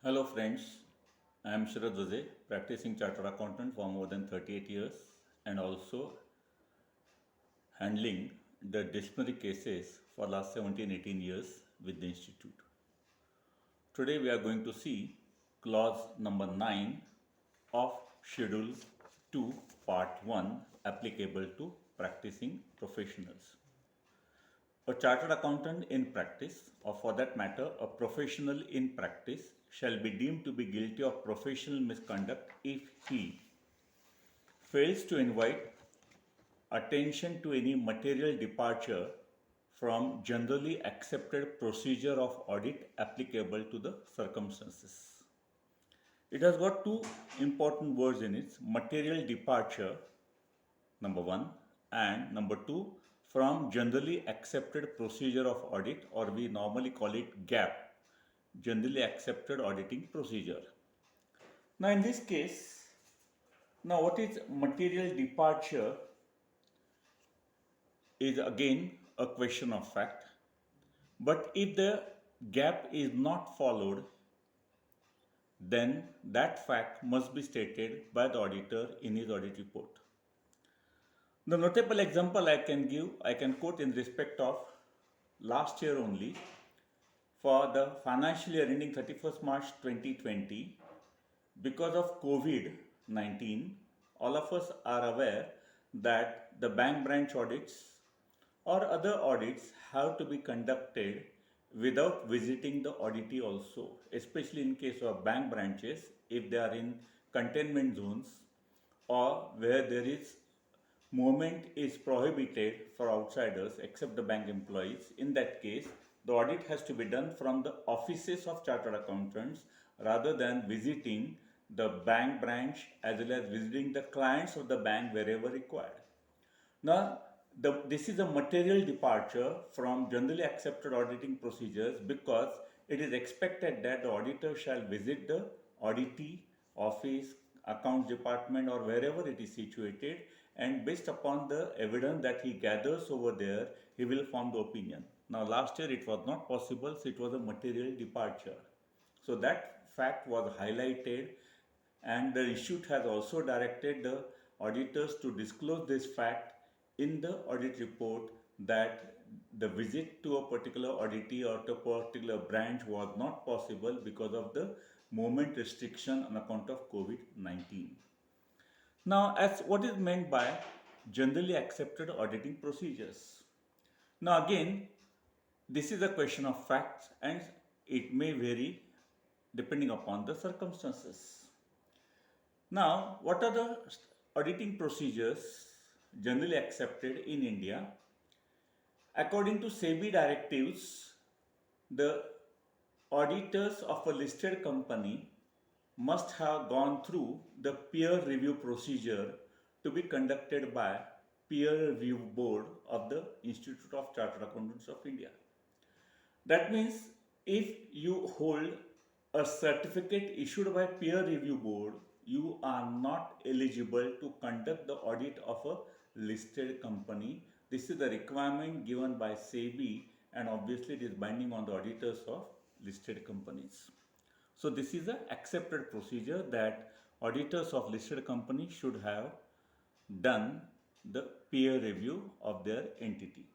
Hello friends, I am Sharad Vaze, practicing chartered accountant for more than 38 years and also handling the disciplinary cases for last 17-18 years with the institute. Today we are going to see clause number 9 of schedule 2 part 1 applicable to practicing professionals. A chartered accountant in practice, or for that matter, a professional in practice, shall be deemed to be guilty of professional misconduct if he fails to invite attention to any material departure from generally accepted procedure of audit applicable to the circumstances. It has got two important words in it: material departure, number one, and number two, from generally accepted procedure of audit, or we normally call it GAP, generally accepted auditing procedure. Now, in this case, now what is material departure is again a question of fact. But if the gap is not followed, then that fact must be stated by the auditor in his audit report. The notable example I can quote in respect of last year only. For the financial year ending 31st March 2020, because of COVID 19, all of us are aware that the bank branch audits or other audits have to be conducted without visiting the auditee also, especially in case of bank branches if they are in containment zones or where there is movement is prohibited for outsiders except the bank employees. In that case, the audit has to be done from the offices of chartered accountants rather than visiting the bank branch as well as visiting the clients of the bank wherever required. Now, this is a material departure from generally accepted auditing procedures because it is expected that the auditor shall visit the auditee office, accounts department, or wherever it is situated, and based upon the evidence that he gathers over there, he will form the opinion. Now, last year it was not possible, so it was a material departure. So that fact was highlighted, and the institute has also directed the auditors to disclose this fact in the audit report that the visit to a particular auditee or to a particular branch was not possible because of the movement restriction on account of COVID-19. Now, as what is meant by generally accepted auditing procedures? Now, again, this is a question of facts and it may vary depending upon the circumstances. Now, what are the auditing procedures generally accepted in India? According to SEBI directives, the auditors of a listed company must have gone through the peer review procedure to be conducted by peer review board of the Institute of Chartered Accountants of India. That means if you hold a certificate issued by peer review board, you are not eligible to conduct the audit of a listed company. This is the requirement given by SEBI, and obviously it is binding on the auditors of listed companies. So this is an accepted procedure that auditors of listed companies should have done the peer review of their entity.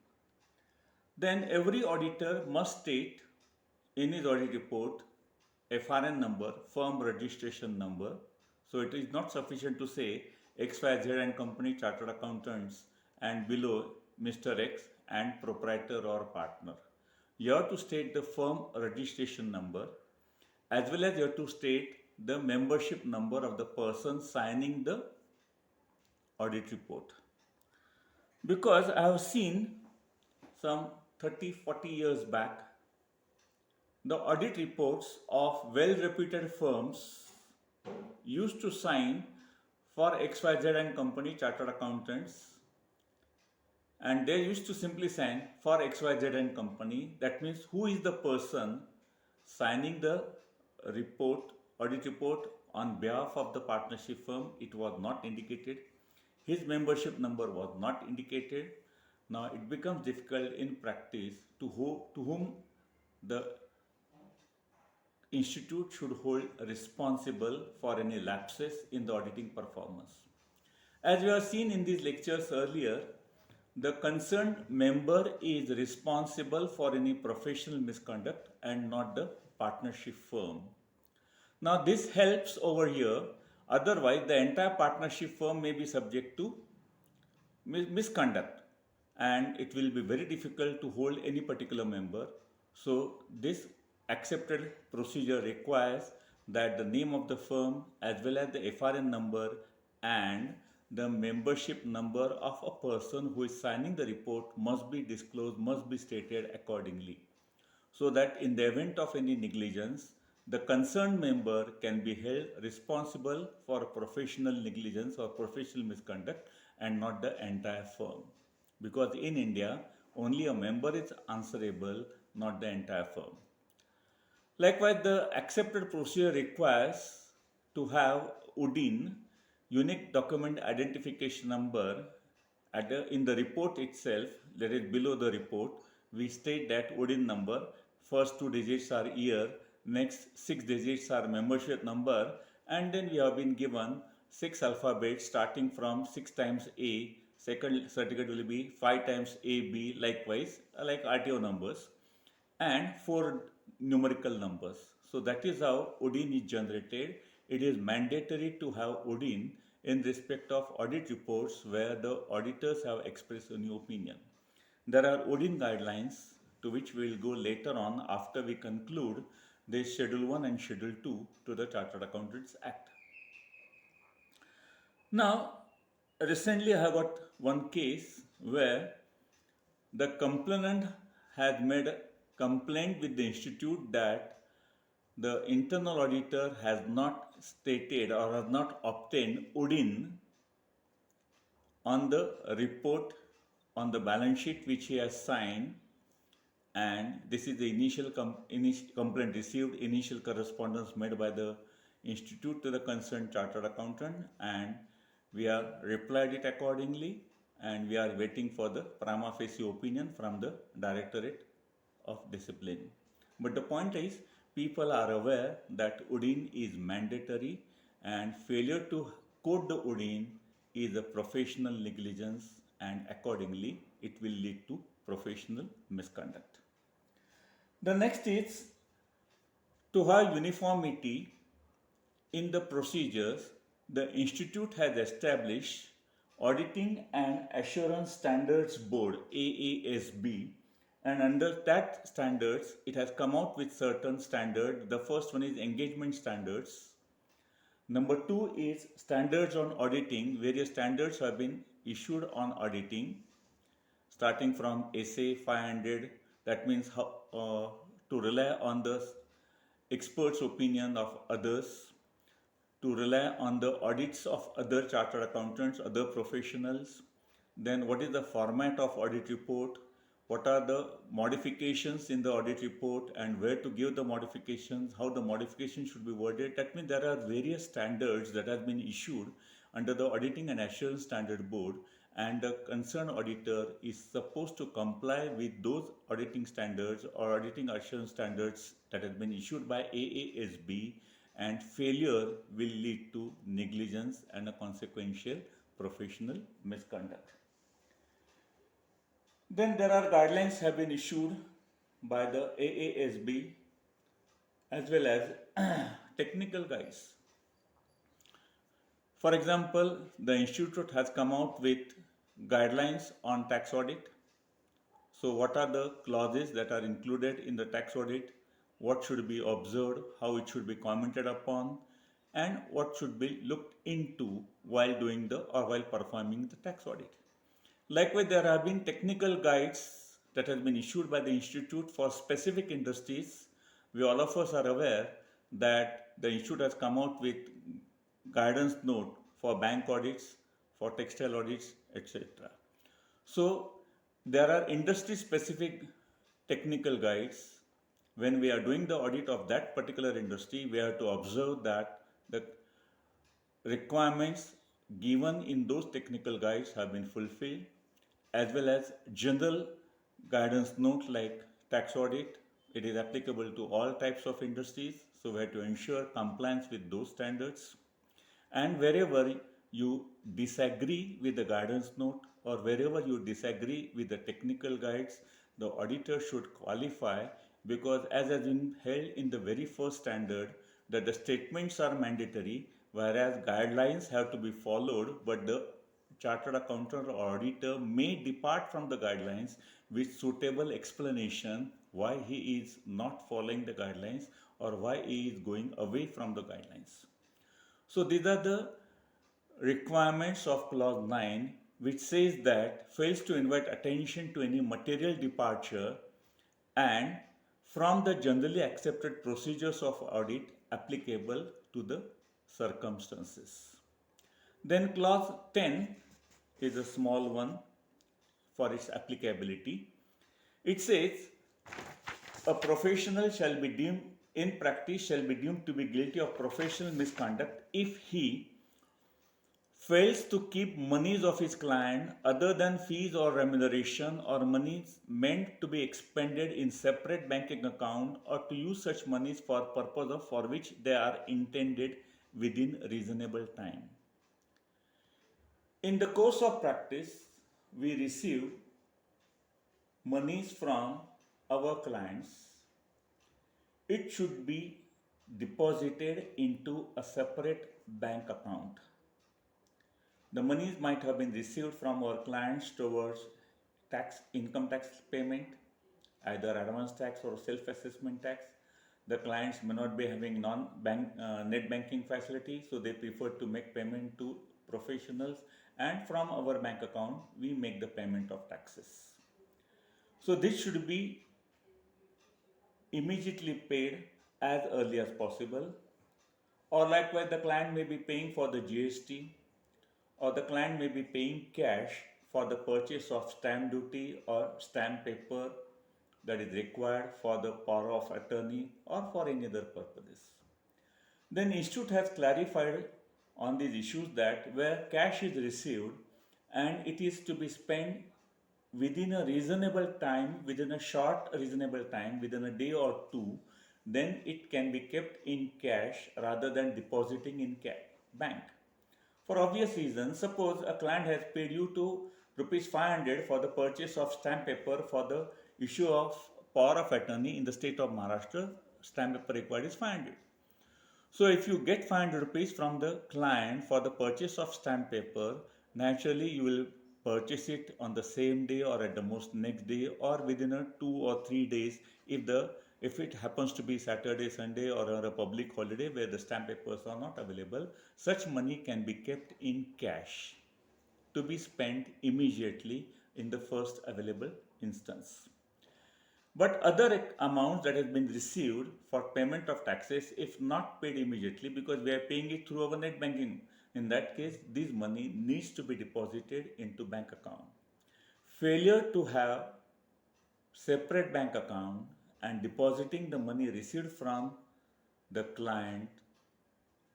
Then every auditor must state in his audit report FRN number, firm registration number. So it is not sufficient to say XYZ and company chartered accountants and below Mr. X and proprietor or partner. You have to state the firm registration number as well as you have to state the membership number of the person signing the audit report. Because I have seen some 30-40 years back, the audit reports of well-reputed firms used to sign for XYZ and company chartered accountants, and they used to simply sign for XYZ and company. That means who is the person signing the report, audit report on behalf of the partnership firm, it was not indicated. His membership number was not indicated. Now it becomes difficult in practice to whom the institute should hold responsible for any lapses in the auditing performance. As we have seen in these lectures earlier, the concerned member is responsible for any professional misconduct and not the partnership firm. Now, this helps over here. Otherwise, the entire partnership firm may be subject to misconduct, and it will be very difficult to hold any particular member. So, this accepted procedure requires that the name of the firm as well as the FRN number and the membership number of a person who is signing the report must be disclosed, must be stated accordingly, so that in the event of any negligence, the concerned member can be held responsible for professional negligence or professional misconduct and not the entire firm. Because in India, only a member is answerable, not the entire firm. Likewise, the accepted procedure requires to have UDIN, unique document identification number, in the report itself, that is below the report, we state that UDIN number, first two digits are year, next six digits are membership number, and then we have been given six alphabets starting from 6 times A, second certificate will be 5 times AB, likewise, like RTO numbers, and four numerical numbers. So that is how ODIN is generated. It is mandatory to have ODIN in respect of audit reports where the auditors have expressed a new opinion. There are ODIN guidelines to which we will go later on after we conclude the Schedule 1 and Schedule 2 to the Chartered Accountants Act. Now, recently I have got one case where the complainant had made a complaint with the institute that the internal auditor has not stated or has not obtained UDIN on the report on the balance sheet which he has signed, and this is the initial complaint received, initial correspondence made by the institute to the concerned chartered accountant, and we have replied it accordingly, and we are waiting for the prima facie opinion from the Directorate of Discipline. But the point is, people are aware that UDIN is mandatory, and failure to code the UDIN is a professional negligence, and accordingly it will lead to professional misconduct. The next is to have uniformity in the procedures. The institute has established Auditing and Assurance Standards Board, AASB, and under that standards it has come out with certain standards. The first one is engagement standards. Number 2 is standards on auditing. Various standards have been issued on auditing, starting from SA 500, that means how to rely on the experts' opinion of others, to rely on the audits of other chartered accountants, other professionals. Then what is the format of audit report? What are the modifications in the audit report and where to give the modifications, how the modifications should be worded. That means there are various standards that have been issued under the Auditing and Assurance Standard Board, and the concerned auditor is supposed to comply with those auditing standards or auditing assurance standards that have been issued by AASB, and failure will lead to negligence and a consequential professional misconduct. Then there are guidelines have been issued by the AASB as well as technical guides. For example, the institute has come out with guidelines on tax audit. So what are the clauses that are included in the tax audit? What should be observed, how it should be commented upon, and what should be looked into while doing while performing the tax audit. Likewise, there have been technical guides that have been issued by the institute for specific industries. We all of us are aware that the institute has come out with guidance note for bank audits, for textile audits, etc. So there are industry specific technical guides. When we are doing the audit of that particular industry, we have to observe that the requirements given in those technical guides have been fulfilled, as well as general guidance notes like tax audit, It is applicable to all types of industries. So we have to ensure compliance with those standards. And wherever you disagree with the guidance note or wherever you disagree with the technical guides, the auditor should qualify, because as has been held in the very first standard that the statements are mandatory whereas guidelines have to be followed, but the chartered accountant or auditor may depart from the guidelines with suitable explanation why he is not following the guidelines or why he is going away from the guidelines. So these are the requirements of clause 9, which says that fails to invite attention to any material departure and from the generally accepted procedures of audit applicable to the circumstances. Then clause 10 is a small one for its applicability. It says a professional shall be deemed in practice shall be deemed to be guilty of professional misconduct if he fails to keep monies of his client other than fees or remuneration or monies meant to be expended in separate banking account or to use such monies for purpose of for which they are intended within reasonable time. In the course of practice, we receive monies from our clients. It should be deposited into a separate bank account. The monies might have been received from our clients towards income tax payment, either advance tax or self-assessment tax. The clients may not be having net banking facility, so they prefer to make payment to professionals, and from our bank account we make the payment of taxes. So this should be immediately paid as early as possible, or likewise the client may be paying for the GST, or the client may be paying cash for the purchase of stamp duty or stamp paper that is required for the power of attorney or for any other purposes. Then Institute has clarified on these issues that where cash is received and it is to be spent within a reasonable time, within a short reasonable time, within a day or two, then it can be kept in cash rather than depositing in bank. For obvious reasons, suppose a client has paid you to rupees 500 for the purchase of stamp paper for the issue of power of attorney in the state of Maharashtra. Stamp paper required is 500. So if you get 500 rupees from the client for the purchase of stamp paper, naturally you will purchase it on the same day or at the most next day or within a 2 or 3 days if it happens to be Saturday, Sunday or a public holiday where the stamp papers are not available. Such money can be kept in cash to be spent immediately in the first available instance. But other amounts that have been received for payment of taxes, if not paid immediately, because we are paying it through our net banking, in that case, this money needs to be deposited into bank account. Failure to have separate bank account and depositing the money received from the client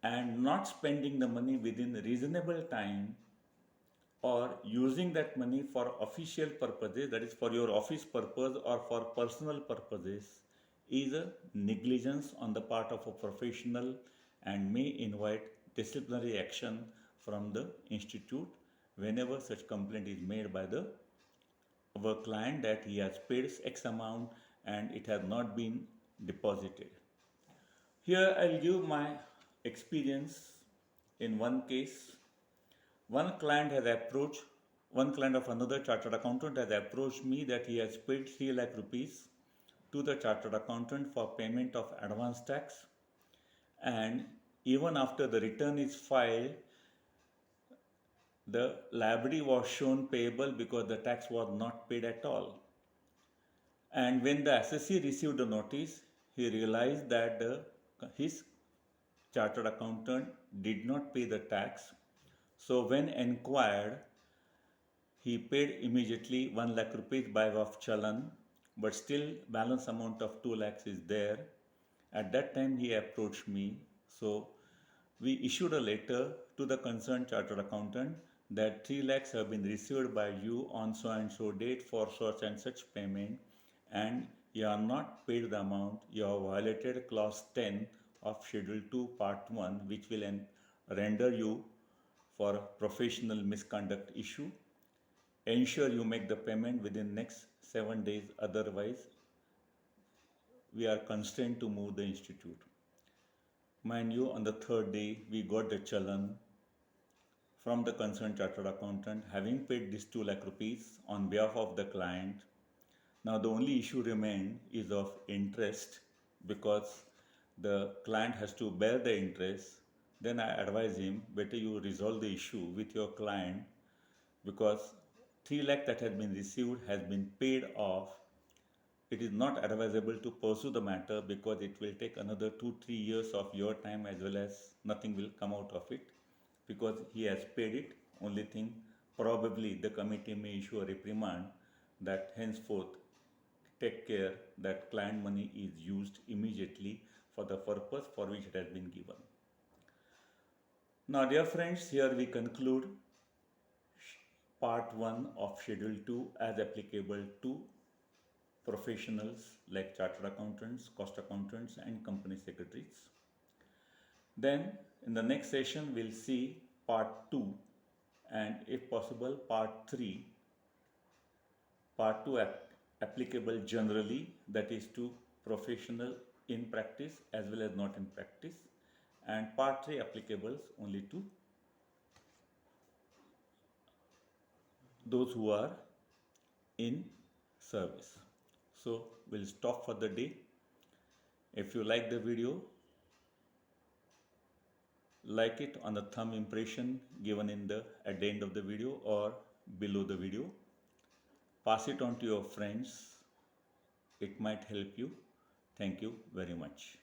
and not spending the money within reasonable time or using that money for official purposes, that is for your office purpose or for personal purposes, is a negligence on the part of a professional and may invite disciplinary action from the institute whenever such complaint is made by our client that he has paid X amount and it has not been deposited. Here I'll give my experience in one case. One client of another chartered accountant has approached me that he has paid 3 lakh rupees to the chartered accountant for payment of advance tax, and even after the return is filed, the liability was shown payable because the tax was not paid at all. And when the assessee received the notice, he realized that his chartered accountant did not pay the tax. So when inquired, he paid immediately 1 lakh rupees by way of challan, but still balance amount of 2 lakhs is there. At that time he approached me. So we issued a letter to the concerned chartered accountant that 3 lakhs have been received by you on so and so date for such and such payment, and you are not paid the amount, you have violated clause 10 of Schedule 2 Part 1, which will render you for professional misconduct issue. Ensure you make the payment within next 7 days, otherwise we are constrained to move the institute. Mind you, on the third day we got the challan from the concerned chartered accountant having paid this 2 lakh rupees on behalf of the client. Now the only issue remained is of interest, because the client has to bear the interest. Then I advise him, better you resolve the issue with your client, because 3 lakh that has been received has been paid off. It is not advisable to pursue the matter, because it will take another 2-3 years of your time, as well as nothing will come out of it, because he has paid it. Only thing, probably the committee may issue a reprimand that henceforth take care that client money is used immediately for the purpose for which it has been given. Now dear friends, here we conclude part 1 of Schedule 2 as applicable to professionals like chartered accountants, cost accountants and company secretaries. Then in the next session we'll see part 2 and if possible part 3. Part 2 applicable generally, that is to professional in practice as well as not in practice, and part 3 applicable only to those who are in service. So we'll stop for the day. If you like the video, like it on the thumb impression given at the end of the video or below the video. Pass it on to your friends. It might help you. Thank you very much.